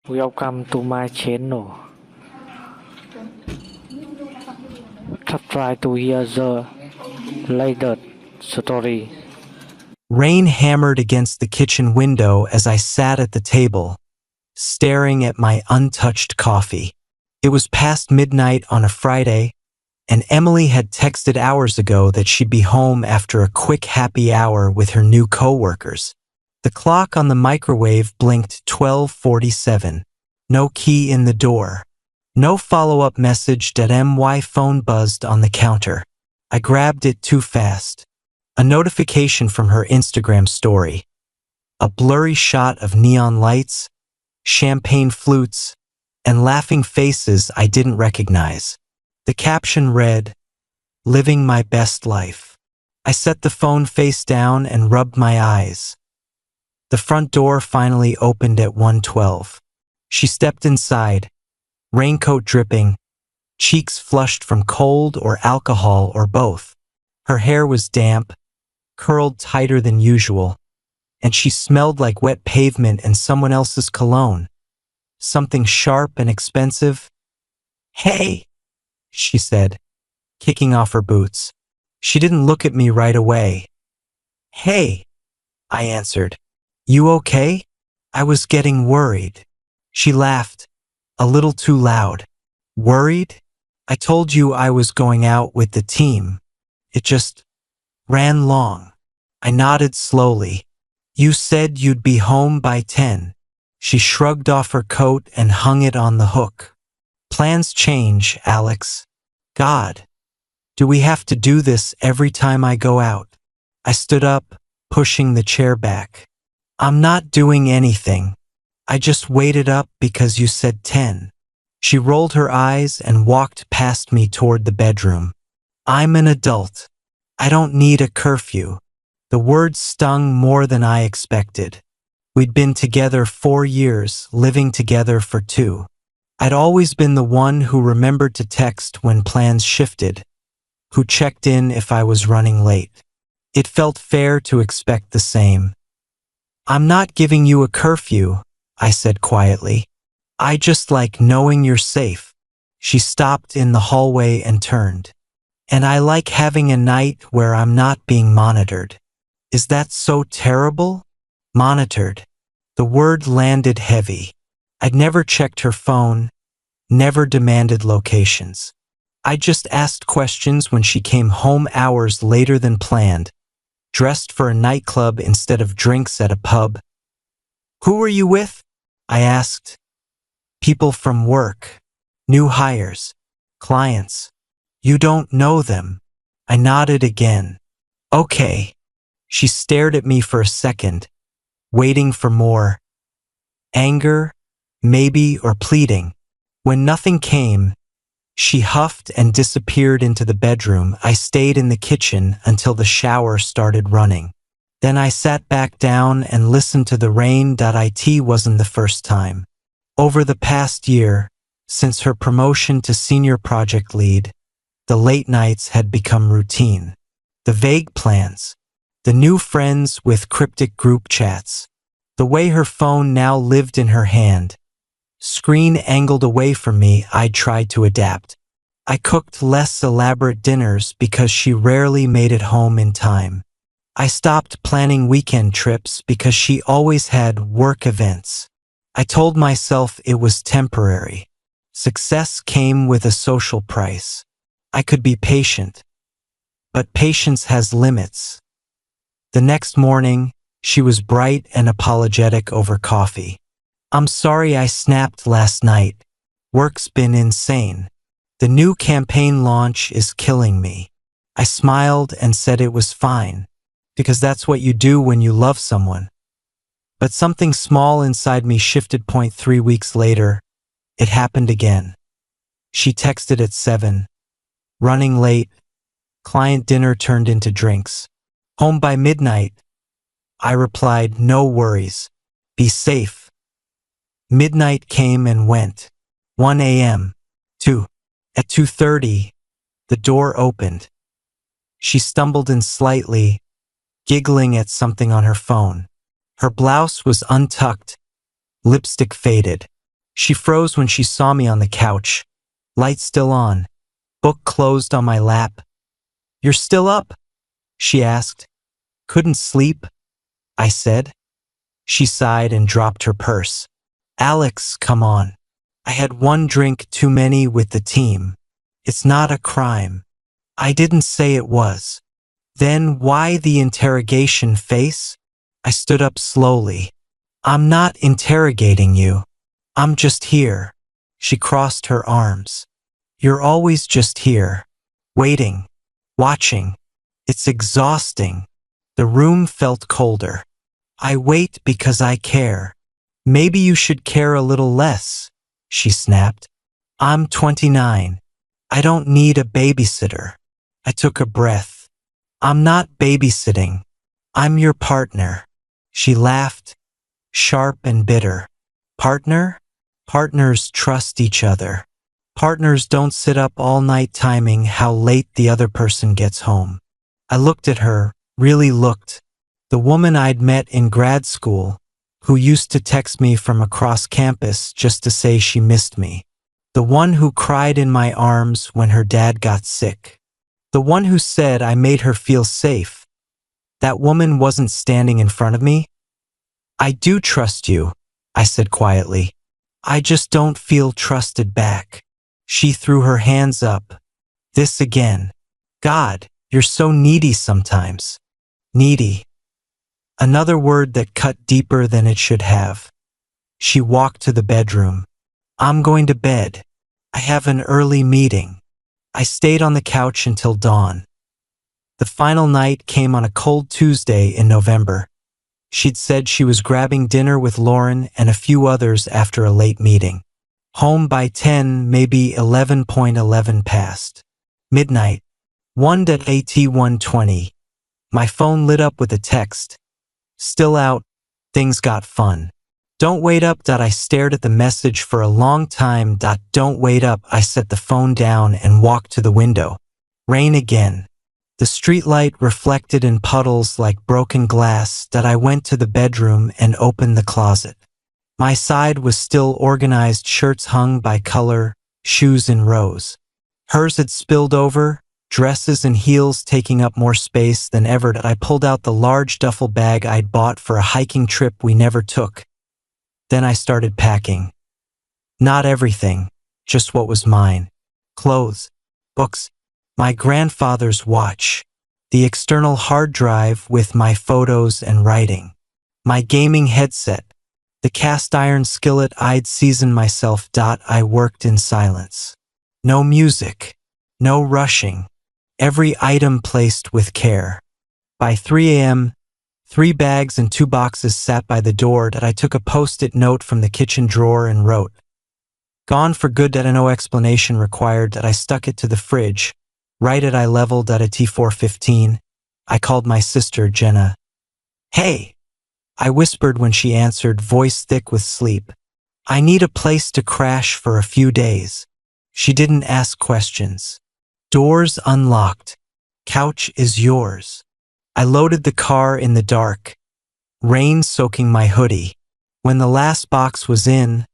Welcome to my channel. Try to hear the latest story. Rain hammered against the kitchen window as I sat at the table, staring at my untouched coffee. It was past midnight on a Friday, and Emily had texted hours ago that she'd be home after a quick happy hour with her new coworkers. The clock on the microwave blinked 12:47. No key in the door. No follow-up message. My phone buzzed on the counter. I grabbed it too fast. A notification from her Instagram story. A blurry shot of neon lights, champagne flutes, and laughing faces I didn't recognize. The caption read, "Living my best life." I set the phone face down and rubbed my eyes. The front door finally opened at 1:12. She stepped inside, raincoat dripping, cheeks flushed from cold or alcohol or both. Her hair was damp, curled tighter than usual, and she smelled like wet pavement and someone else's cologne. Something sharp and expensive. "Hey," she said, kicking off her boots. She didn't look at me right away. "Hey," I answered. "You okay?" I was getting worried. She laughed, a little too loud. "Worried? I told you I was going out with the team. It just ran long." I nodded slowly. "You said you'd be home by 10. She shrugged off her coat and hung it on the hook. "Plans change, Alex. God, do we have to do this every time I go out?" I stood up, pushing the chair back. "I'm not doing anything. I just waited up because you said 10. She rolled her eyes and walked past me toward the bedroom. "I'm an adult. I don't need a curfew." The words stung more than I expected. We'd been together 4 years, living together for 2. I'd always been the one who remembered to text when plans shifted, who checked in if I was running late. It felt fair to expect the same. "I'm not giving you a curfew," I said quietly. "I just like knowing you're safe." She stopped in the hallway and turned. "And I like having a night where I'm not being monitored." Is that so terrible? Monitored. The word landed heavy. I'd never checked her phone, never demanded locations. I just asked questions when she came home hours later than planned, dressed for a nightclub instead of drinks at a pub. "Who were you with?" I asked. "People from work. New hires. Clients. You don't know them." I nodded again. "Okay." She stared at me for a second, waiting for more. Anger, maybe, or pleading. When nothing came, she huffed and disappeared into the bedroom. I stayed in the kitchen until the shower started running. Then I sat back down and listened to the rain. It wasn't the first time. Over the past year, since her promotion to senior project lead, the late nights had become routine. The vague plans, the new friends with cryptic group chats, the way her phone now lived in her hand, screen angled away from me. I tried to adapt. I cooked less elaborate dinners because she rarely made it home in time. I stopped planning weekend trips because she always had work events. I told myself it was temporary. Success came with a social price. I could be patient, but patience has limits. The next morning, she was bright and apologetic over coffee. "I'm sorry I snapped last night. Work's been insane. The new campaign launch is killing me." I smiled and said it was fine, because that's what you do when you love someone. But something small inside me shifted. 3 weeks later, it happened again. She texted at 7. Running late, client dinner turned into drinks. "Home by midnight." I replied, "No worries. Be safe." Midnight came and went. 1 a.m. 2. At 2:30, the door opened. She stumbled in slightly, giggling at something on her phone. Her blouse was untucked, lipstick faded. She froze when she saw me on the couch. Light still on. Book closed on my lap. "You're still up?" she asked. "Couldn't sleep," I said. She sighed and dropped her purse. "Alex, come on. I had one drink too many with the team. It's not a crime." I didn't say it was. "Then why the interrogation face?" I stood up slowly. "I'm not interrogating you. I'm just here." She crossed her arms. "You're always just here. Waiting. Watching. It's exhausting." The room felt colder. "I wait because I care. Maybe you should care a little less," she snapped. "I'm 29. I don't need a babysitter." I took a breath. "I'm not babysitting. I'm your partner." She laughed, sharp and bitter. "Partner? Partners trust each other. Partners don't sit up all night timing how late the other person gets home." I looked at her, really looked. The woman I'd met in grad school, who used to text me from across campus just to say she missed me. The one who cried in my arms when her dad got sick. The one who said I made her feel safe. That woman wasn't standing in front of me. "I do trust you," I said quietly. "I just don't feel trusted back." She threw her hands up. "This again. God, you're so needy sometimes." Needy. Another word that cut deeper than it should have. She walked to the bedroom. "I'm going to bed. I have an early meeting." I stayed on the couch until dawn. The final night came on a cold Tuesday in November. She'd said she was grabbing dinner with Lauren and a few others after a late meeting. Home by 10, maybe 11:11 past. Midnight. 1:at1:20. My phone lit up with a text. "Still out. Things got fun. Don't wait up." I stared at the message for a long time. "Don't wait up." I set the phone down and walked to the window. Rain again. The streetlight reflected in puddles like broken glass. I went to the bedroom and opened the closet. My side was still organized, shirts hung by color, shoes in rows. Hers had spilled over, dresses and heels taking up more space than ever. I pulled out the large duffel bag I'd bought for a hiking trip we never took. Then I started packing. Not everything, just what was mine. Clothes, books, my grandfather's watch, the external hard drive with my photos and writing, my gaming headset, the cast iron skillet I'd seasoned myself. I worked in silence. No music, no rushing, every item placed with care. By 3 a.m., 3 bags and 2 boxes sat by the door. I took a post-it note from the kitchen drawer and wrote, "Gone for good." No explanation required. I stuck it to the fridge, right at eye level. At T4:15, I called my sister, Jenna. "Hey," I whispered when she answered, voice thick with sleep. "I need a place to crash for a few days." She didn't ask questions. "Doors unlocked. Couch is yours." I loaded the car in the dark, rain soaking my hoodie. When the last box was in,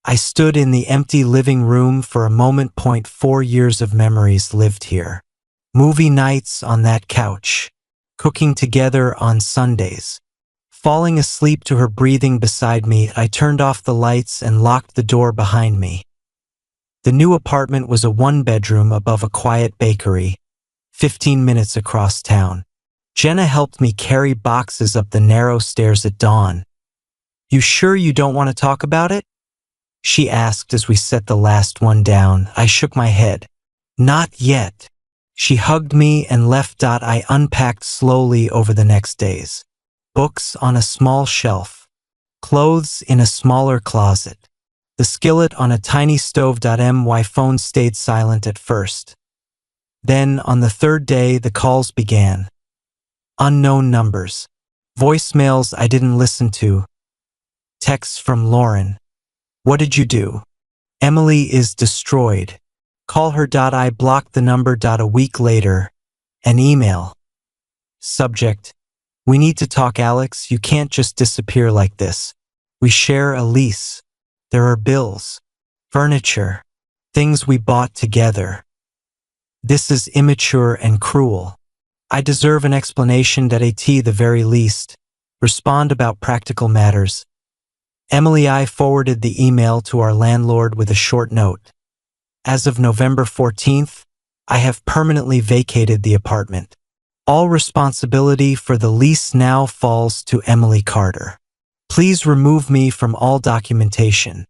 I stood in the empty living room for a moment. 4 years of memories lived here. Movie nights on that couch, cooking together on Sundays, falling asleep to her breathing beside me. I turned off the lights and locked the door behind me. The new apartment was a 1-bedroom above a quiet bakery, 15 minutes across town. Jenna helped me carry boxes up the narrow stairs at dawn. "You sure you don't want to talk about it?" she asked as we set the last one down. I shook my head. "Not yet." She hugged me and left. I unpacked slowly over the next days. Books on a small shelf, clothes in a smaller closet, the skillet on a tiny stove. My phone stayed silent at first. Then, on the 3rd day, the calls began. Unknown numbers, voicemails I didn't listen to, texts from Lauren. "What did you do? Emily is destroyed. Call her." I blocked the number. A week later, an email. Subject: "We need to talk, Alex. You can't just disappear like this. We share a lease." There are bills, furniture, things we bought together. This is immature and cruel. I deserve an explanation at the very least. Respond about practical matters. Emily I forwarded the email to our landlord with a short note. As of November 14th, I have permanently vacated the apartment. All responsibility for the lease now falls to Emily Carter. Please remove me from all documentation.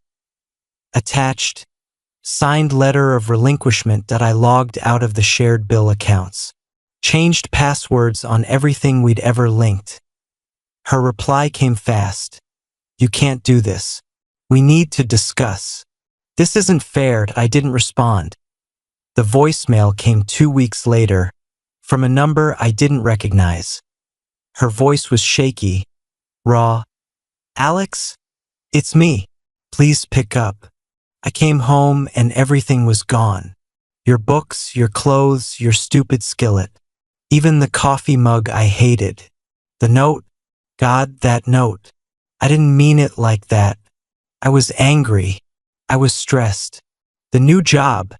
Attached, signed letter of relinquishment that I logged out of the shared bill accounts. Changed passwords on everything we'd ever linked. Her reply came fast. You can't do this. We need to discuss. This isn't fair. I didn't respond. The voicemail came 2 weeks later, from a number I didn't recognize. Her voice was shaky, raw. Alex? It's me. Please pick up. I came home and everything was gone. Your books, your clothes, your stupid skillet. Even the coffee mug I hated. The note. God, that note. I didn't mean it like that. I was angry. I was stressed. The new job.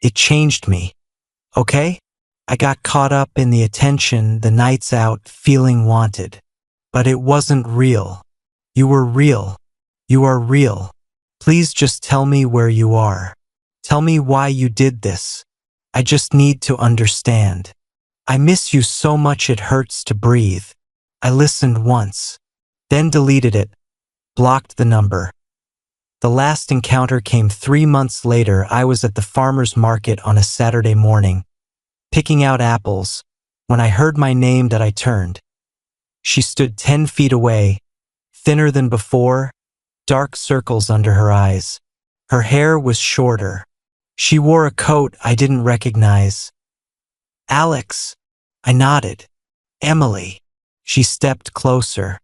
It changed me. Okay? I got caught up in the attention, the nights out, feeling wanted. But it wasn't real. You were real. You are real. Please just tell me where you are. Tell me why you did this. I just need to understand. I miss you so much it hurts to breathe. I listened once, then deleted it, blocked the number. The last encounter came 3 months later. I was at the farmer's market on a Saturday morning, picking out apples, when I heard my name that I turned. She stood 10 feet away, thinner than before, dark circles under her eyes. Her hair was shorter. She wore a coat I didn't recognize. Alex, I nodded. Emily. She stepped closer.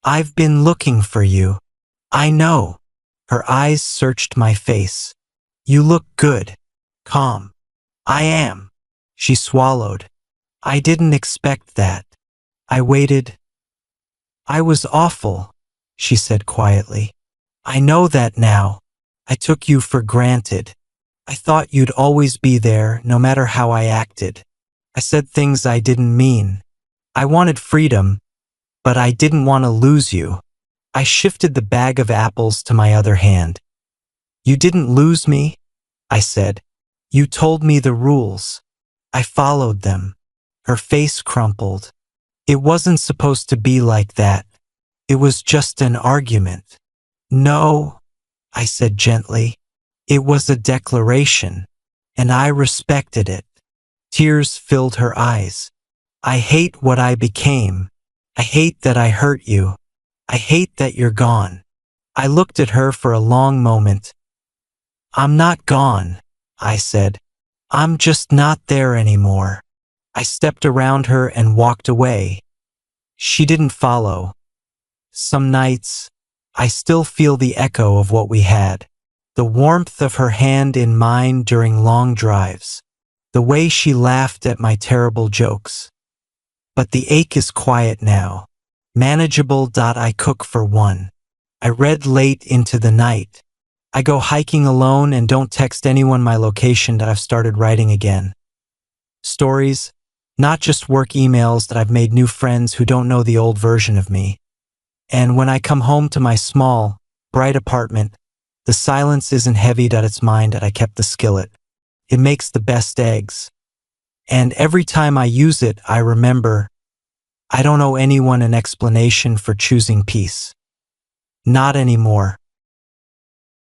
I've been looking for you. I know. Her eyes searched my face. You look good. Calm. I am. She swallowed. I didn't expect that. I waited. I was awful, she said quietly. I know that now. I took you for granted. I thought you'd always be there, no matter how I acted. I said things I didn't mean. I wanted freedom, but I didn't want to lose you. I shifted the bag of apples to my other hand. You didn't lose me, I said. You told me the rules. I followed them. Her face crumpled. It wasn't supposed to be like that. It was just an argument. No, I said gently. It was a declaration, and I respected it. Tears filled her eyes. I hate what I became. I hate that I hurt you. I hate that you're gone. I looked at her for a long moment. I'm not gone, I said. I'm just not there anymore. I stepped around her and walked away. She didn't follow. Some nights, I still feel the echo of what we had. The warmth of her hand in mine during long drives. The way she laughed at my terrible jokes. But the ache is quiet now. Manageable. I cook for one. I read late into the night. I go hiking alone and don't text anyone my location. That I've started writing again. Stories, not just work emails. That I've made new friends who don't know the old version of me. And when I come home to my small, bright apartment, the silence isn't heavy. That it's mine. That I kept the skillet. It makes the best eggs. And every time I use it, I remember, I don't owe anyone an explanation for choosing peace. Not anymore.